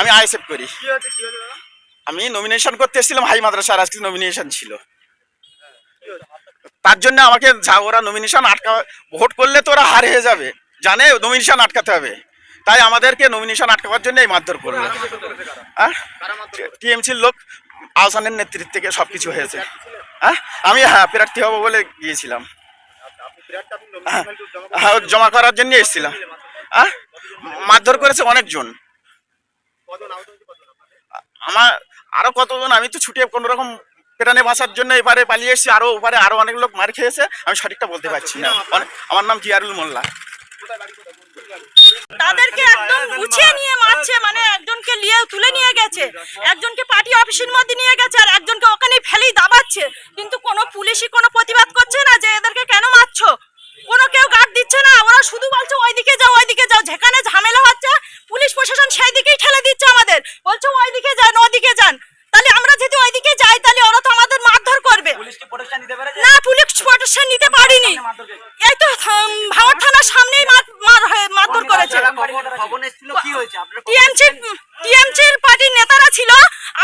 আমি আইএসএফ করি। আমি নমিনেশন করতে এসেছিলাম হাই মাদ্রাসার, আজকে নমিনেশন ছিল। তার জন্য আমাকে ওরা নমিনেশন আটকা, ভোট করলে তো ওরা হার হয়ে যাবে, জানে নমিনেশন আটকাতে হবে, তাই আমাদেরকে নমিনেশন আটকাবার জন্য এই মারধর করলো। টিএমসির লোক আহসানের নেতৃত্ব থেকে সবকিছু হয়েছে। আমি প্রার্থী হবো বলে গিয়েছিলাম, জমা করার জন্য এসেছিলাম। মারধর করেছে অনেকজন, আমার আরো কতজন, আমি তো ছুটে কোনো রকম প্রাণে বাঁচার জন্য এবারে পালিয়ে এসেছি, আরো ওপারে আরো অনেক লোক মার খেয়েছে, আমি সঠিকটা বলতে পারছি না। আমার নাম জিয়ারুল মোল্লা। তাদেরকে একদম গুছিয়ে নিয়ে মারছে, মানে একজনকে নিয়ে তুলে নিয়ে গেছে, একজনকে পার্টি অফিসের মধ্যে নিয়ে গেছে, আর একজনকে ওখানেই ফেলেই দাবাচ্ছে। কিন্তু কোনো পুলিশই কোনো প্রতিবাদ করছে না যে এদেরকে কেন মারছো, কোনো কেউ গার্ড দিচ্ছে না। ওরা শুধু বলছে ওইদিকে যাও, ওইদিকে যাও, যেখানে ঝামেলা হচ্ছে পুলিশ প্রশাসন সেই দিকেই ঠেলে দিচ্ছে আমাদের, বলছে ওইদিকে যান, ওইদিকে যান। তাহলে আমরা যদি ওইদিকে যাই তাহলে ওরা তো আমাদের মারধর করবে। না, পুলিশ প্রোটেকশন নিতে পারিনি, এই তো ভাঙড় থানার সামনেই মারধর করেছে। টিএমসির পার্টির নেতারা ছিল,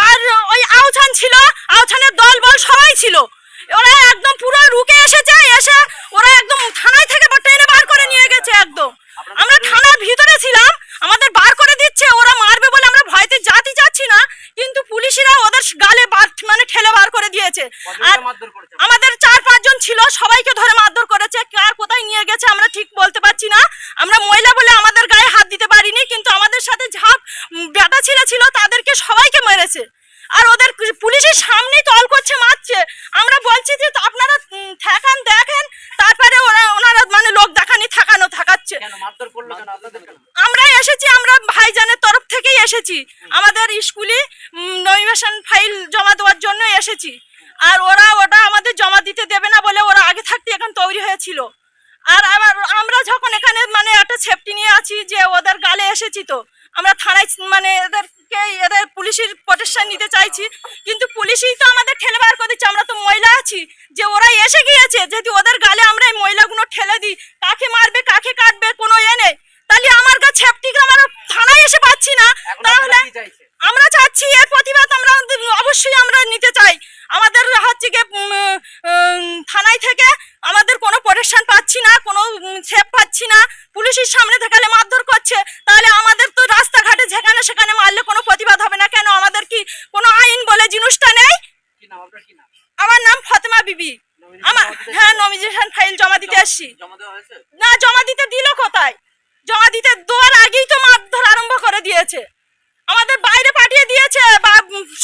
আর ওই আউছান ছিল, আউছানের দল বল সবাই ছিল। ওরা একদম পুরো রুকে এসেছে, এসে ওরা একদম থানায় থেকে টেনে বার করে নিয়ে গেছে। একদম আমরা থানার ভিতরে ছিলাম, আমাদের বার করে দিচ্ছে, ওরা মারবে বলে আমরা ভয়তে জাতি যাচ্ছি না, কিন্তু পুলিশরা ওদের গালে মানে ঠেলে বার করে দিয়েছে। আর আমাদের 4-5 জন ছিল, সবাইকে ধরে মারধর করেছে। কার কোথায় নিয়ে গেছে আমরা ঠিক বলতে পারছি না, আমরা মহিলা বলে আমাদের গায়ে হাত দিতে পারিনি, কিন্তু আমাদের সাথে ঝাপ বেটা ছেলে ছিল তাদেরকে সবাইকে মেরেছে। আর ওদের পুলিশের সামনেই তল করছে, মারছে। আমরা বলছি যে আপনারা ঠেকান, দেখেন, তারপরে ওনারা মানে লোক দেখানি থাকাচ্ছে। আমরা এসেছি, আমরা ভাইজানের তরফ থেকেই এসেছি, আমাদের স্কুলে নমিনেশন ফাইল জমা দেওয়ার জন্য এসেছি। আর ওটা আমাদের জমা দিতে দেবে না বলে ওরা আগে থাকতে এখন তৈরি হয়েছিল। আর আমরা যখন এখানে মানে একটা সেফটি নিয়ে আছি যে ওদের গালে এসেছি, তো আমরা থানায় মানে এদের পুলিশের প্রোটেকশন নিতে চাইছি, কিন্তু পুলিশই তো আমাদের ঠেলে বার করে দিচ্ছে। আমরা তো মহিলা আছি, যে ওরা এসে গিয়েছে, যদি ওদের গালে আমরা এই মহিলাগুলো ঠেলে দিই, কাকে মারবে কাকে কাটবে কোনো নেই, তাহলে আমার কাছে সেফটি আমরা থানায় এসে পাচ্ছি না। তাহলে আমরা চাচ্ছি এর প্রতিবাদ আমরা অবশ্যই আমরা নিতে চাই। আমাদের হচ্ছে গিয়ে থানায় থেকে আমাদের কোনো প্রোটেকশন পাচ্ছি না, কোনো সেফ পাচ্ছি না, পুলিশের সামনে থেকে মারধর করছে। তাহলে আমাদের তো রাস্তাঘাটে যেখানে সেখানে মারলে কোনো প্রতিবাদ হবে না কেন? আমাদের কি কোনো আইন বলে জিনিসটা নেই? আমার নাম ফাতেমা বিবি। হ্যাঁ, নমিনেশন ফাইল জমা দিতে আসছি। না, জমা দিতে দিল কোথায়? জমা দিতে দেওয়ার আগেই তো মারধর আরম্ভ করে দিয়েছে, আমাদের বাইরে পাঠিয়ে দিয়েছে, বা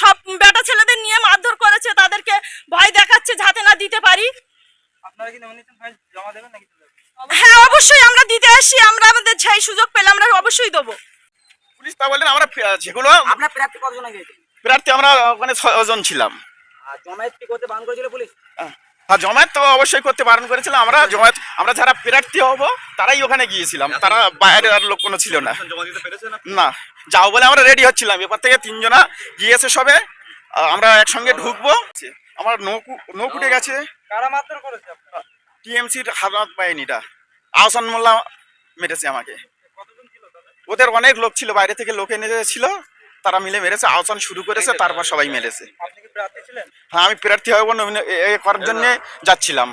সব বেটা ছেলেদের নিয়ে মারধর করেছে, তাদেরকে ভয় দেখাচ্ছে যাতে না দিতে পারি। হ্যাঁ, অবশ্যই আমরা দিতে আসছি, আমরা আমাদের সেই সুযোগ পেলে আমরা অবশ্যই দেবো। পুলিশ তা বললেন আমরা যেগুলো আপনার প্রার্থী কতজন আগে? প্রার্থী আমরা ওখানে 6 জন ছিলাম। আর জমায়েত কি করতে বারণ করেছিল পুলিশ? হ্যাঁ, জমায়েত তো অবশ্যই করতে বারণ করেছিল। আমরা যারা প্রার্থী হব তারাই ওখানে গিয়েছিলাম, তারা বাইরে আর লোক কোনো ছিল না। না, যাও বলে আমরা রেডি হচ্ছিলাম, এবার থেকে 3 জনা গিয়েছে সবে, আমরা একসঙ্গে ঢুকবো। আমার নৌক উঠে গেছে। টিএমসির হারাত বাহিনীটা, আহসান মোল্লা মেরেছে আমাকে। ওদের অনেক লোক ছিল, বাইরে থেকে লোক এনে ছিল, তারা মিলে মেরেছে। আহসান শুরু করেছে, তারপর সবাই মেরেছে। হ্যাঁ, আমি প্রার্থী হব করার জন্য যাচ্ছিলাম।